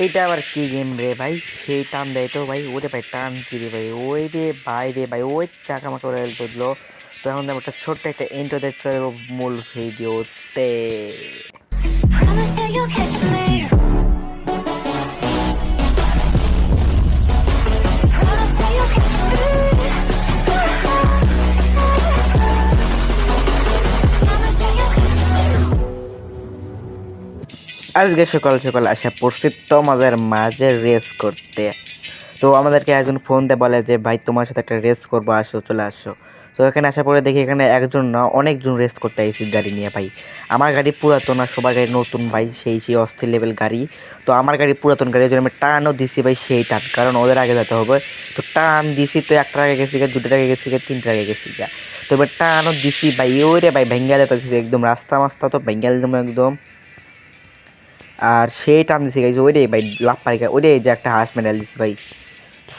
এইটা আবার কি গেম রে ভাই? সেই টান দেয় তো ভাই, ওরে ভাই টান কি রে ভাই, ওই রে ভাই ওই চাকা মাকা উড়াল বদলো। তো এখন আমরা একটা ছোট্ট একটা ইন্ট্রো দিয়ে চলে যাবো মূল ভিডিওতে। Promise that you'll catch me. Promise that you'll catch me. Promise that you'll catch me. আজকে সকাল সকাল আসা পড়ছি তোমাদের মাঝে রেস করতে। তো আমাদেরকে একজন ফোন দিয়ে বলে যে ভাই তোমার সাথে একটা রেস করবো, আসো চলে আসো। তো এখানে আসার পরে দেখি এখানে একজন না অনেকজন রেস করতে আইসি গাড়ি নিয়ে ভাই। আমার গাড়ি পুরাতন আর সবার গাড়ি নতুন ভাই, সেই অস্থির লেভেল গাড়ি। তো আমার গাড়ি পুরাতন গাড়ি, জন্য আমি টানও দিছি ভাই, সেই টান, কারণ ওদের আগে যেতে হবে। তো টান দিছি, তো একটার আগে গেছি গা, দুটোর আগে গেছি গা, তিনটার আগে গেছি গা। তো এবার টানও দিছি ভাই, ওই রে ভাই ভেঙ্গাল যেতেছি একদম, রাস্তা মাস্তা তো ভেঙ্গাল একদম। আর সেই টান দিছি গাইছে, ওই রে ভাই লাভ পারি ওই রে যে একটা হাঁস মেডাল দিছি ভাই,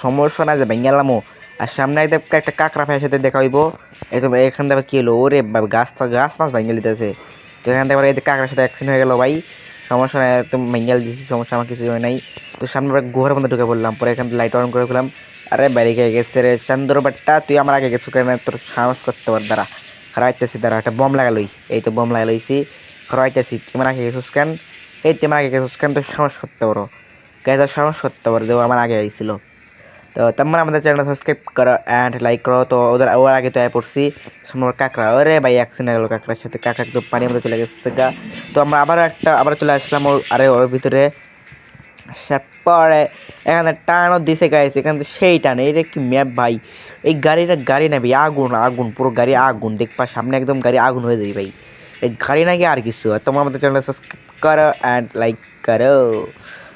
সমস্যা না যে ভেঙ্গালামও। আর সামনে একদম একটা কাঁকড়া ভাইয়ের সাথে দেখা হইব। এই তো এখান থেকে কী হলো, ওরে গাছ মাছ ভেঙ্গেল দিতেছে। তো এখান থেকে এই যে কাঁকড়ার সাথে অ্যাক্সিডেন্ট হয়ে গেল ভাই, সমস্যা নাই, একদম ভেঙ্গেল দিছি, সমস্যা আমার কিছু হয় নাই। তো সামনে গুহার মধ্যে ঢুকে পড়লাম, পরে এখান থেকে লাইট অন করে ফেলাম। আরে বাইরে খেয়ে গেছে রে চান্দর বাট্টা, তুই আমার আগে গেছো কেন? তোর সাহস করতে পার, দাঁড়া খারাইতেছি, দাঁড়া একটা বম লাগালই, এই তো বম লাগালইছি, খারাইতেছি। তোমার আগে গেছোস কেন? এই তোমার আগে গেছোস কেন? তোর সাহস করতে পারো, গায়ে সাহস করতে পারো, দেবো আমার আগে আইছিল। তো তোমরা আমাদের চ্যানেলটা সাবস্ক্রাইব করো অ্যান্ড লাইক করো। তো ওর আগে তো পড়ছি সামনে কাঁকড়া, ওরে ভাই অ্যাক্সিডেন্ট হয়ে গেলো কাঁকড়ার সাথে, কাঁকড়া একদম পানির মধ্যে চলে গেছে গা। তো আমরা আবার চলে আসলাম ওর ভিতরে। আসার পরে এখানে টানও দিছে গাইছে, এখান থেকে সেই টানে, এটা কি ম্যাপ ভাই? এই গাড়ি না ভাই, আগুন আগুন, পুরো গাড়ি আগুন, দেখবা সামনে একদম গাড়ি আগুন হয়ে যাবে ভাই। এই গাড়ি নাকি আর কিছু। আর তোমরা আমাদের চ্যানেলটা সাবস্ক্রাইব করো অ্যান্ড লাইক করো।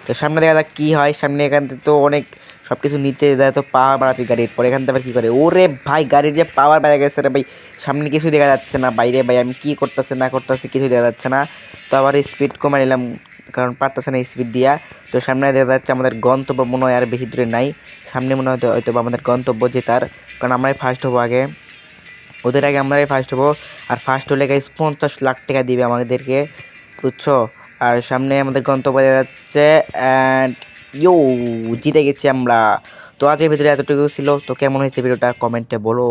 তো সামনে দেখা যাক কী হয়। সামনে এখান থেকে তো অনেক সব কিছু নিচে যায়, তো পাওয়ার বাড়াচ্ছে গাড়ির, পরে এখান থেকে আবার কী করে, ওরে ভাই গাড়ির যে পাওয়ার বেড়ে গেছে রে ভাই, সামনে কিছুই দেখা যাচ্ছে না বাইরে ভাই, আমি কী করতেছি না করতেছি কিছুই দেখা যাচ্ছে না। তো আবার স্পিড কমে নিলাম, কারণ পারতেছে না স্পিড দিয়া। তো সামনে দেখা যাচ্ছে আমাদের গন্তব্য মনে হয় আর বেশি দূরে নাই, সামনে মনে হয়তো আমাদের গন্তব্য জেতার, কারণ আমরাই ফার্স্ট হবো আগে, ওদের আগে আমরাই ফার্স্ট হবো। আর ফার্স্ট হলে গাইস 50 লাখ টাকা দিবে আমাদেরকে, বুঝছো? আর সামনে আমাদের গন্তব্য দেখা যাচ্ছে অ্যান্ড ইউ জিতে গেছি আমরা। তো আজকের ভিডিও এতটুকু ছিল। তো কেমন হয়েছে ভিডিওটা কমেন্টে বলো।